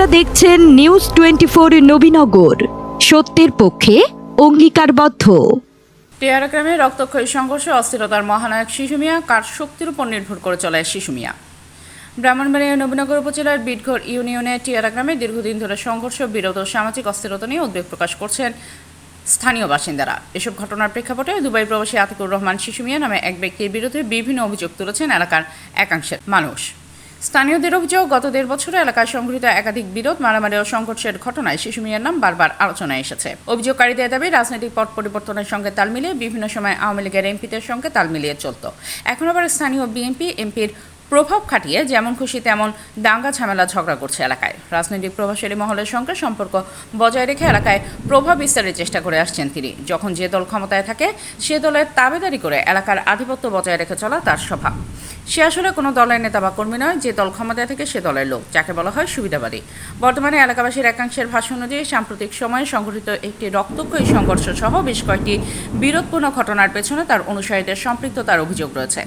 আপনারা দেখছেন নিউজ 24 নবীনগর, সত্যের পক্ষে অঙ্গীকারবদ্ধ। টিয়ারা গ্রামে রক্তক্ষয়ী সংঘর্ষে অস্থিরতার মহানায়ক শিশু মিয়া, কার শক্তির উপর নির্ভর করে চলে শিশু মিয়া। ব্রাহ্মণবাড়িয়া নবীনগর উপজেলার বিটঘর ইউনিয়নের টিয়ারা গ্রামে দীর্ঘদিন ধরে সংঘর্ষ, বিরোধ ও সামাজিক অস্থিরতা নিয়ে উদ্বেগ প্রকাশ করছেন স্থানীয় বাসিন্দারা। এসব ঘটনার প্রেক্ষাপটে দুবাই প্রবাসী আতিকুর রহমান শিশু মিয়া নামে এক ব্যক্তির বিরুদ্ধে বিভিন্ন অভিযোগ তুলেছেন এলাকার একাংশের মানুষ। স্থানীয়দের অভিযোগ, গত 1.5 বছরে এলাকায় সংঘটিত একাধিক বিরোধ, মারামারি ও সংঘর্ষের ঘটনায় শিশু মিয়ার নাম বারবার আলোচনায় এসেছে। অভিযোগকারীদের দাবি, রাজনৈতিক পট পরিবর্তনের সঙ্গে তাল মিলিয়ে বিভিন্ন সময় আওয়ামী লীগের এমপিদের সঙ্গে তাল মিলিয়ে চলত। এখন আবার স্থানীয় বিএনপি এমপির প্রভাব খাটিয়ে যেমন খুশি তেমন দাঙ্গা ঝামেলা ঝগড়া করছে এলাকায়। রাজনৈতিক প্রভাবশালী মহলের সঙ্গে সম্পর্ক বজায় রেখে এলাকায় প্রভাব বিস্তারের চেষ্টা করে আসছেন তিনি। যখন যে দল ক্ষমতায় থাকে সে দলের তাবেদারি করে এলাকার আধিপত্য বজায় রেখে চলা তার স্বভাব। সে আসলে কোনো দলের নেতা বা কর্মী নয়, যে দল ক্ষমতায় থাকে সে দলের লোক, যাকে বলা হয় সুবিধাবাদী। বর্তমানে এলাকাবাসীর একাংশের ভাষ্য অনুযায়ী সাম্প্রতিক সময়ে সংঘটিত একটি রক্তক্ষয়ী সংঘর্ষ সহ বেশ কয়েকটি বিরোধপূর্ণ ঘটনার পেছনে তার অনুসারীদের সম্পৃক্ততার অভিযোগ রয়েছে।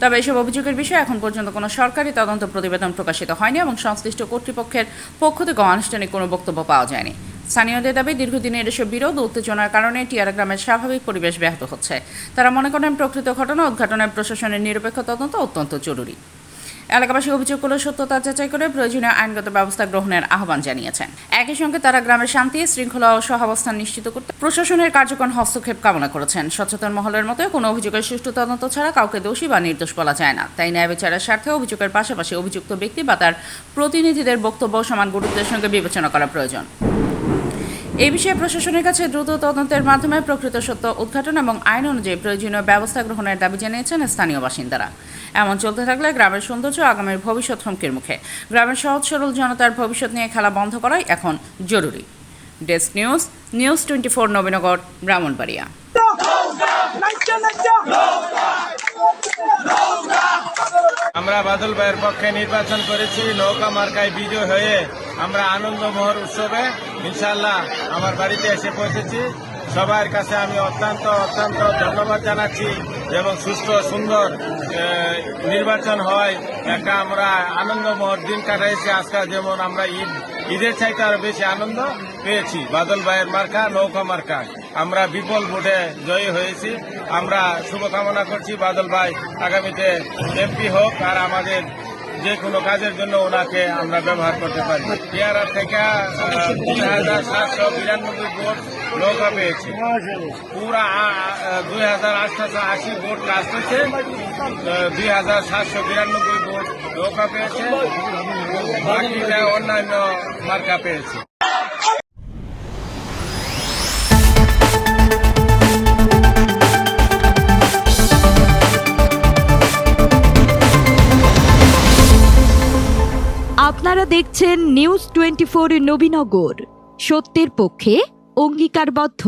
তবে এসব অভিযোগের বিষয়ে এখন পর্যন্ত কোনো সরকারি তদন্ত প্রতিবেদন প্রকাশিত হয়নি এবং সংশ্লিষ্ট কর্তৃপক্ষের পক্ষ থেকে আনুষ্ঠানিক কোনো বক্তব্য পাওয়া যায়নি। স্থানীয়দের দাবি, দীর্ঘদিনের এসব বিরোধ ও উত্তেজনার কারণে টিয়ারা গ্রামের স্বাভাবিক পরিবেশ ব্যাহত হচ্ছে। তারা মনে করেন প্রকৃত ঘটনা উদ্ঘাটনের প্রশাসনের নিরপেক্ষ তদন্ত অত্যন্ত জরুরি। এলাকাবাসী অভিযোগগুলো সত্যতা যাচাই করে প্রয়োজনীয় আইনগত ব্যবস্থা গ্রহণের আহ্বান জানিয়েছেন। একই সঙ্গে তারা গ্রামের শান্তি, শৃঙ্খলা ও সহাবস্থান নিশ্চিত করতে প্রশাসনের কার্যকর হস্তক্ষেপ কামনা করেছেন। সচেতন মহলের মতে কোনো অভিযোগের সুষ্ঠু তদন্ত ছাড়া কাউকে দোষী বা নির্দোষ বলা যায় না। তাই ন্যায় বিচারের স্বার্থে অভিযোগের পাশাপাশি অভিযুক্ত ব্যক্তি বা তার প্রতিনিধিদের বক্তব্য সমান গুরুত্বের সঙ্গে বিবেচনা করা প্রয়োজন। এই বিষয়ে প্রশাসনের কাছে দ্রুত তদন্তের মাধ্যমে প্রকৃত সত্য উদ্ঘাটন এবং আইন অনুযায়ী প্রয়োজনীয় ব্যবস্থা গ্রহণের দাবি জানিয়েছেন স্থানীয় বাসিন্দারা। এমন চলতে থাকলে গ্রামের সৌন্দর্য, আগামীর ভবিষ্যৎ হুমকির মুখে। গ্রামের সহজ সরল জনতার ভবিষ্যৎ নিয়ে খেলা বন্ধ করাই এখন জরুরি। Desk news 24 Nabinagar, Brahmanbaria. আমরা বাদল ভাইয়ের পক্ষে নির্বাচন করেছি। নৌকা মার্কায় বিজয় হয়ে আমরা আনন্দমোহর উৎসবে ইনশাআল্লাহ আমার বাড়িতে এসে পৌঁছেছি। সবার কাছে আমি অত্যন্ত ধন্যবাদ জানাচ্ছি এবং সুষ্ঠু সুন্দর নির্বাচন হয় একটা আমরা আনন্দমোহর দিন কাটাইছি। আজকে যেমন আমরা ঈদের চাইতে আরো বেশি আনন্দ পেয়েছি। বাদল ভাইয়ের মার্কা, নৌকা মার্কা, আমরা বিপুল ভোটে জয়ী হয়েছি। আমরা শুভকামনা করছি বাদল ভাই আগামীতে এমপি হোক আর আমাদের যে কোনো কাজের জন্য ওনাকে আমরা ব্যবহার করতে পারি। টিয়ারা থেকে 2792 ভোট নৌকা পেয়েছি। পুরা 2880 ভোট কাজ হয়েছে, 2792 ভোট নৌকা পেয়েছে, বাকিটা অন্যান্য মার্কা পেয়েছে। আপনারা দেখছেন নিউজ 24 নবীনগর, সত্যের পক্ষে অঙ্গীকারবদ্ধ।